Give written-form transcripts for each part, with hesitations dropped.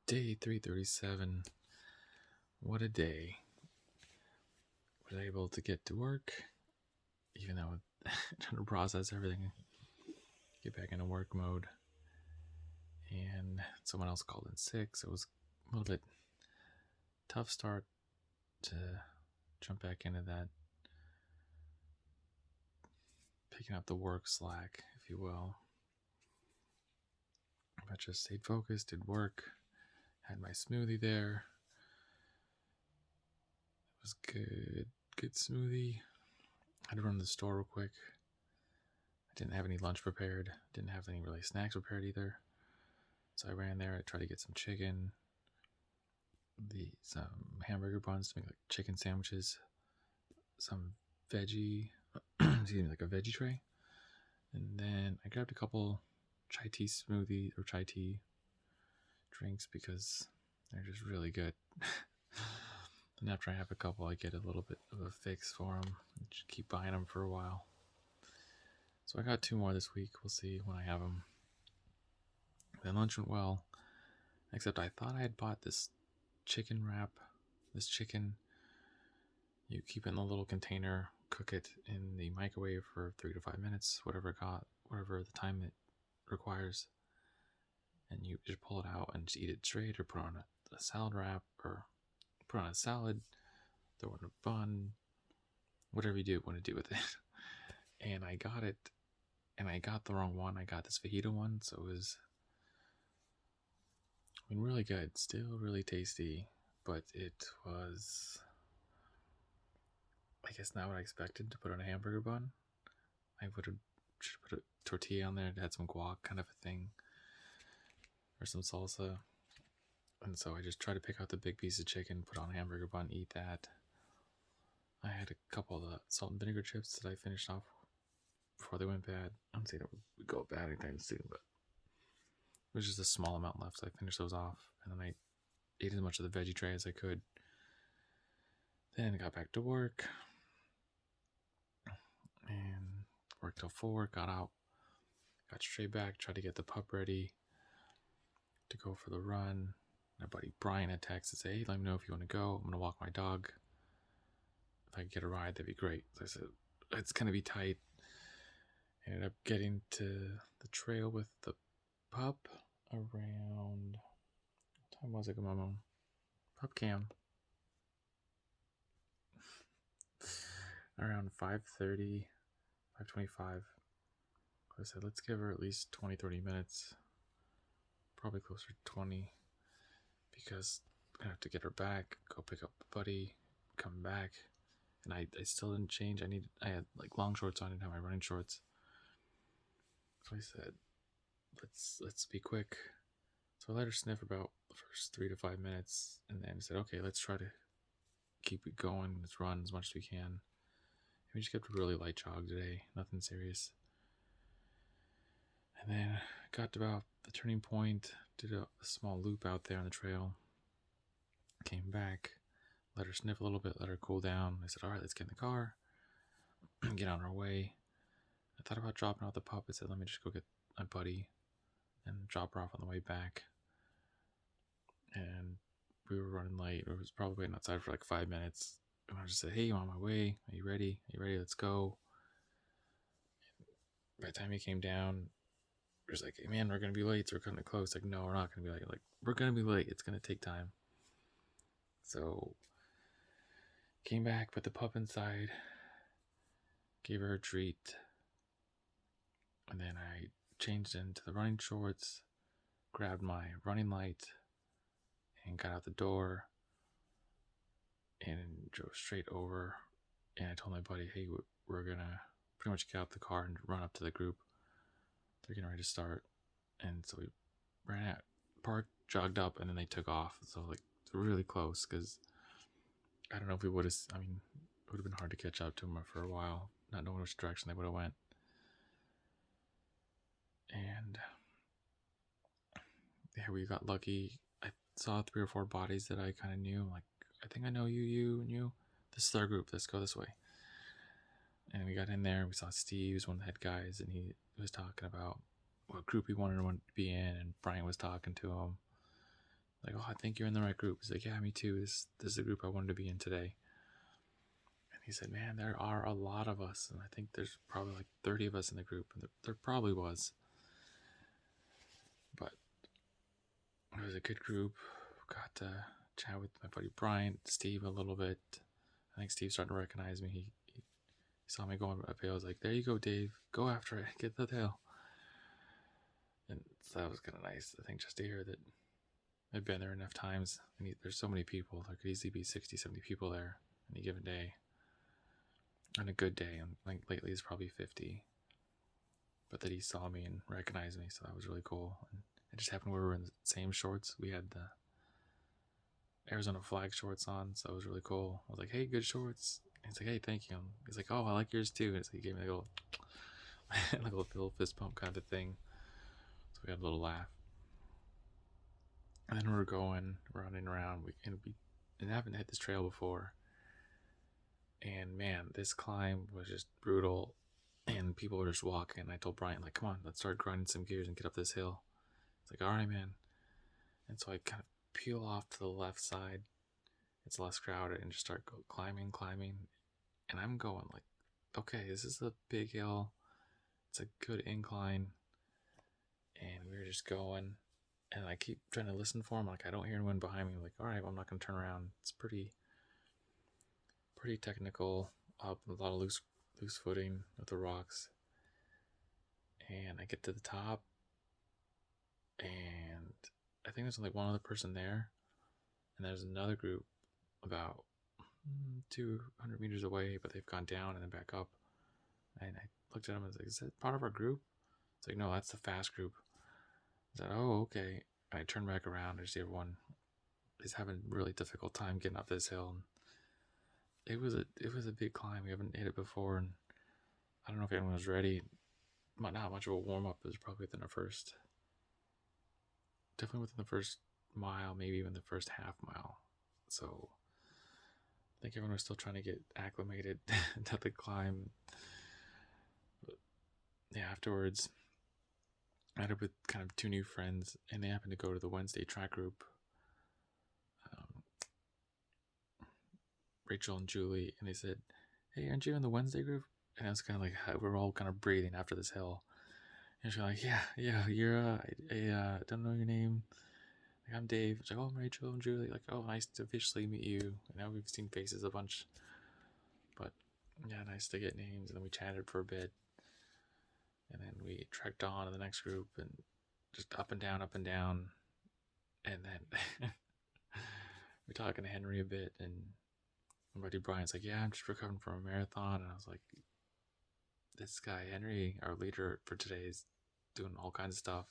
Day 337. What a day. Was able to get to work, even though trying to process everything, get back into work mode. And someone else called in sick, so it was a little bit tough start to jump back into that, picking up the work slack, if you will. But just stayed focused, did work, had my smoothie there. It was good smoothie. Had to run to the store real quick. I didn't have any lunch prepared, didn't have any really snacks prepared either. So I ran there, I tried to get some chicken, some hamburger buns to make like chicken sandwiches, some veggie, excuse me, like a veggie tray. And then I grabbed a couple chai tea smoothie or chai tea drinks because they're just really good. And after I have a couple, I get a little bit of a fix for them. Just keep buying them for a while. So I got 2 more this week. We'll see when I have them. Then lunch went well, except I thought I had bought this chicken wrap. This chicken, you keep it in a little container, cook it in the microwave for 3 to 5 minutes, whatever the time it requires. And you just pull it out and just eat it straight, or put on a salad wrap, or put on a salad, throw in a bun, whatever you want to do with it. And I got it, and I got the wrong one. I got this fajita one, so it was really good, still really tasty, but it was, I guess, not what I expected to put on a hamburger bun. I should put a tortilla on there, it had some guac kind of a thing, or some salsa. And so I just tried to pick out the big piece of chicken, put on a hamburger bun, eat that. I had a couple of the salt and vinegar chips that I finished off before they went bad. I don't say that would go bad anytime soon, but it was just a small amount left, so I finished those off. And then I ate as much of the veggie tray as I could. Then I got back to work and worked till 4, got out, got straight back, tried to get the pup ready to go for the run. My buddy Brian had texted to say, hey, let me know if you want to go. I'm going to walk my dog. If I could get a ride, that'd be great. So I said, it's going to be tight. Ended up getting to the trail with the pup around, what time was it, Mom? Pup cam. Around 5:30, 5:25. I said, let's give her at least 20-30 minutes. Probably closer to 20. Because I'm going to have to get her back, go pick up the buddy, come back. And I still didn't change. I had like long shorts on, I didn't have my running shorts. So I said, let's be quick. So I let her sniff about the first 3 to 5 minutes, and then I said, okay, let's try to keep it going. Let's run as much as we can. And we just kept a really light jog today, nothing serious. And then got to about the turning point, did a small loop out there on the trail, came back, let her sniff a little bit, let her cool down. I said, all right, let's get in the car and get on our way. I thought about dropping out the pup. I said, let me just go get my buddy and drop her off on the way back. And we were running late. I was probably waiting outside for like 5 minutes. And I just said, hey, I'm on my way. Are you ready? Let's go. And by the time he came down, he was like, hey, man, we're going to be late. So we're cutting it close. Like, no, we're not going to be late. Like, we're going to be late. It's going to take time. So came back, put the pup inside, gave her a treat. And then I changed into the running shorts, grabbed my running light, and got out the door and drove straight over. And I told my buddy, hey, we're going to pretty much get out the car and run up to the group. They're getting ready to start. And so we ran out, parked, jogged up, and then they took off. So like really close, because I don't know if we would have, it would have been hard to catch up to them for a while, not knowing which direction they would have went. And yeah, we got lucky. I saw 3 or 4 bodies that I kind of knew. Like, I think I know you, and you. This is our group. Let's go this way. And we got in there. We saw Steve, who's one of the head guys, and he was talking about what group he wanted to be in. And Brian was talking to him. Like, oh, I think you're in the right group. He's like, yeah, me too. This is the group I wanted to be in today. And he said, man, there are a lot of us. And I think there's probably like 30 of us in the group. And there probably was. But it was a good group. Got to chat with my buddy Brian, Steve a little bit. I think Steve's starting to recognize me. He saw me going up hill. I was like, there you go, Dave. Go after it. Get the tail. And so that was kind of nice, I think, just to hear that I've been there enough times. And there's so many people. There could easily be 60, 70 people there any given day. On a good day. And like lately it's probably 50. But that he saw me and recognized me. So that was really cool. And it just happened we were in the same shorts. We had the Arizona flag shorts on, so it was really cool. I was like, hey, good shorts. And he's like, hey, thank you. He's like, oh, I like yours too. And so he gave me a little, like a little fist bump kind of thing. So we had a little laugh. And then we were going, running around. We haven't hit this trail before. And man, this climb was just brutal. And people were just walking. I told Brian, like, come on, let's start grinding some gears and get up this hill. He's like, all right, man. And so I kind of peel off to the left side. It's less crowded and just start climbing. And I'm going like, okay, this is a big hill. It's a good incline. And we were just going. And I keep trying to listen for him. Like, I don't hear anyone behind me. I'm like, all right, well, I'm not going to turn around. It's pretty technical. Up, a lot of loose footing with the rocks. And I get to the top. And I think there's only one other person there. And there's another group about 200 meters away, but they've gone down and then back up. And I looked at him and was like, is that part of our group? It's like, no, that's the fast group. I said, oh, okay. I turned back around. I see everyone is having a really difficult time getting up this hill. And it was a big climb. We haven't hit it before, and I don't know if anyone was ready. Not much of a warm up. It was probably definitely within the first mile, maybe even the first half mile. So I think everyone was still trying to get acclimated to the climb. But yeah, afterwards, I met up with kind of two new friends, and they happened to go to the Wednesday track group. Rachel and Julie, and they said, hey, aren't you in the Wednesday group? And I was kind of like, we were all kind of breathing after this hill. And she's like, yeah, you're, I don't know your name. Like, I'm Dave. She's like, oh, I'm Rachel and Julie. Like, oh, nice to officially meet you. And now we've seen faces a bunch. But yeah, nice to get names. And then we chatted for a bit. And then we trekked on to the next group and just up and down. And then we're talking to Henry a bit. And my buddy Brian's like, yeah, I'm just recovering from a marathon. And I was like, this guy, Henry, our leader for today, is doing all kinds of stuff.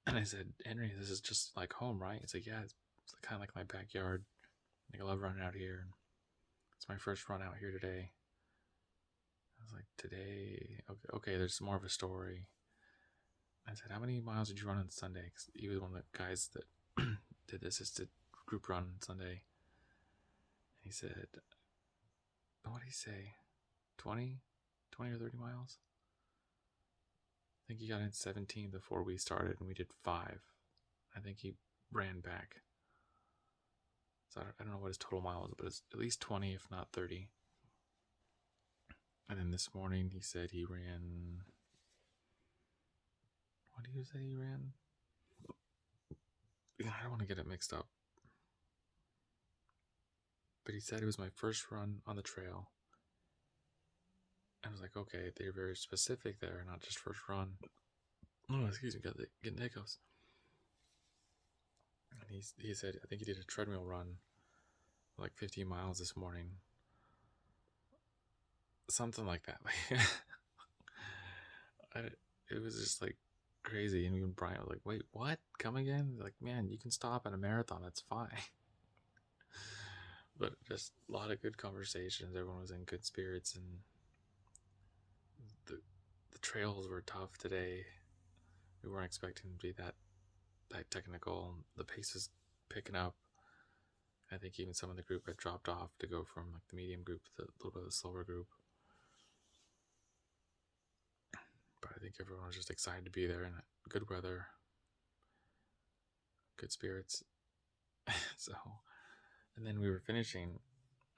And I said, Henry, this is just like home, right? He's like, yeah, it's kind of like my backyard. Like, I love running out here. It's my first run out here today. I was like, today? Okay, there's more of a story. I said, how many miles did you run on Sunday? Because he was one of the guys that did the assisted group run on Sunday. And he said, what did he say? 20 or 30 miles? I think he got in 17 before we started, and we did 5. I think he ran back. So I don't know what his total mile was, but it's at least 20, if not 30. And then this morning he said he ran... What did you say he ran? I don't want to get it mixed up. But he said it was my first run on the trail. I was like, okay, they're very specific there, not just first run. Oh, excuse me, getting hiccups. And he said, I think he did a treadmill run, like 15 miles this morning. Something like that. It was just like crazy. And even Brian was like, wait, what? Come again? Like, man, you can stop at a marathon. That's fine. But just a lot of good conversations. Everyone was in good spirits, and the trails were tough today. We weren't expecting to be that technical. The pace was picking up. I think even some of the group had dropped off to go from like the medium group to a little bit of the slower group. But I think everyone was just excited to be there in good weather. good spirits. So, and then we were finishing.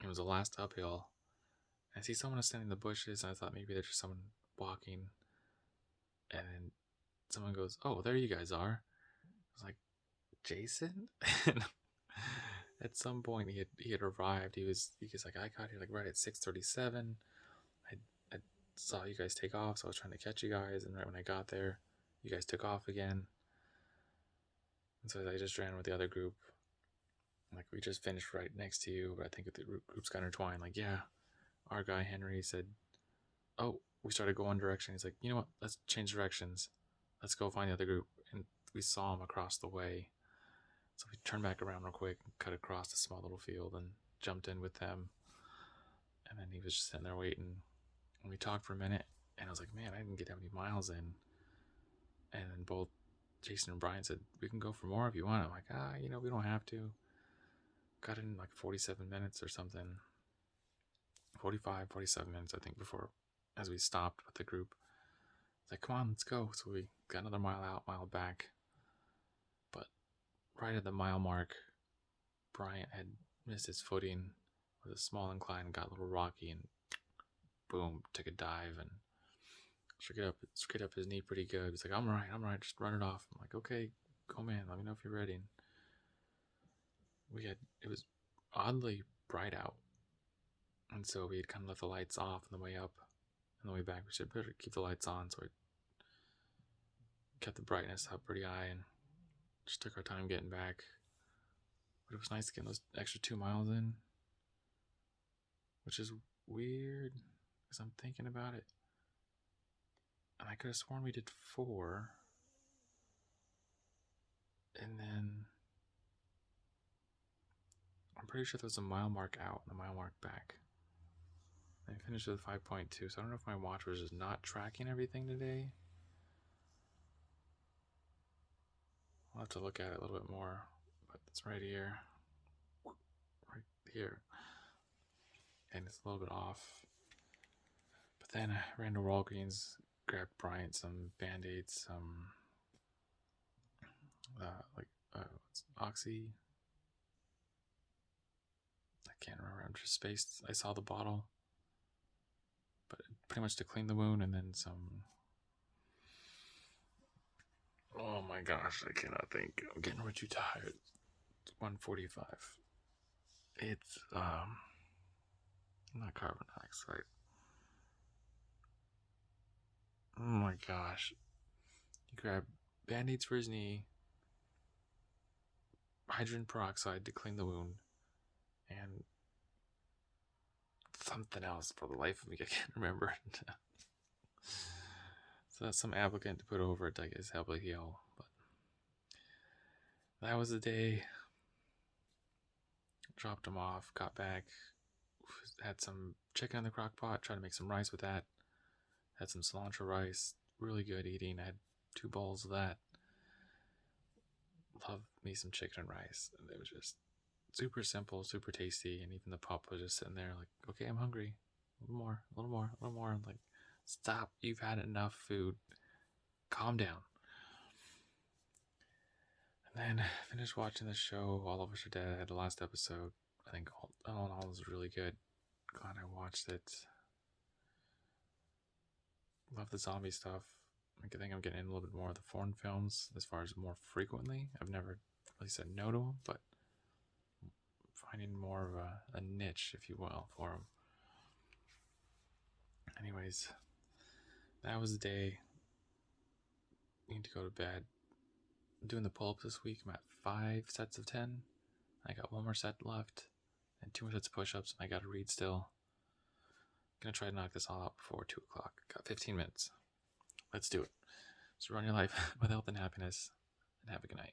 It was the last uphill. I see someone was standing in the bushes, and I thought maybe there's just someone walking. And then someone goes, "Oh, there you guys are." I was like, "Jason?" And at some point, he had arrived. He was like, "I got here like right at 6:37. I saw you guys take off, so I was trying to catch you guys. And right when I got there, you guys took off again. And so I just ran with the other group. Like, we just finished right next to you, but I think the groups got intertwined. Like, yeah, our guy Henry said, "Oh," we started going one direction. He's like, "You know what? Let's change directions. Let's go find the other group." And we saw him across the way. So we turned back around real quick and cut across a small little field and jumped in with them. And then he was just sitting there waiting. And we talked for a minute. And I was like, "Man, I didn't get that many miles in." And then both Jason and Brian said, "We can go for more if you want." I'm like, we don't have to. Got in like 47 minutes or something. 45, 47 minutes, I think, before, as we stopped with the group. It's like, "Come on, let's go." So we got another mile out, mile back. But right at the mile mark, Bryant had missed his footing with a small incline, got a little rocky, and boom, took a dive and straight up his knee pretty good. He's like, I'm right, just run it off." I'm like, "Okay, go man, let me know if you're ready." And it was oddly bright out, and so we had kind of left the lights off on the way up. On the way back, we should better keep the lights on, so we kept the brightness up pretty high and just took our time getting back. But it was nice getting those extra 2 miles in, which is weird because I'm thinking about it. And I could have sworn we did 4. And then I'm pretty sure there was a mile mark out and a mile mark back. I finished with 5.2, so I don't know if my watch was just not tracking everything today. I'll have to look at it a little bit more, but it's right here. Right here. And it's a little bit off. But then I ran to Walgreens, grabbed Bryant some Band-Aids, some Oxy. I can't remember. I'm just spaced. I saw the bottle, but pretty much to clean the wound, and then some. Oh my gosh, I cannot think. I'm getting way too tired. It's 1:45. It's not carbon dioxide. Oh my gosh. You grab Band-Aids for his knee, hydrogen peroxide to clean the wound, and something else for the life of me I can't remember. So that's some applicant to put over it, I guess, help it heal. But that was the day. Dropped him off, got back, had some chicken in the crock pot, tried to make some rice with that. Had some cilantro rice, really good eating. I had 2 bowls of that. Love me some chicken and rice. And it was just super simple, super tasty. And even the pup was just sitting there like, "Okay, I'm hungry. A little more, a little more, a little more." I'm like, "Stop, you've had enough food. Calm down." And then finished watching the show. All of Us Are Dead, the last episode. I think all in all was really good. Glad I watched it. Love the zombie stuff. I think I'm getting in a little bit more of the foreign films as far as more frequently. I've never really said no to them, but finding more of a niche, if you will, for them. Anyways, that was the day. Need to go to bed. I'm doing the pull-ups this week. I'm at 5 sets of 10. I got 1 more set left and 2 more sets of push-ups, and I got to read still. Gonna try to knock this all out before 2 o'clock. Got 15 minutes. Let's do it. So run your life with health and happiness, and have a good night.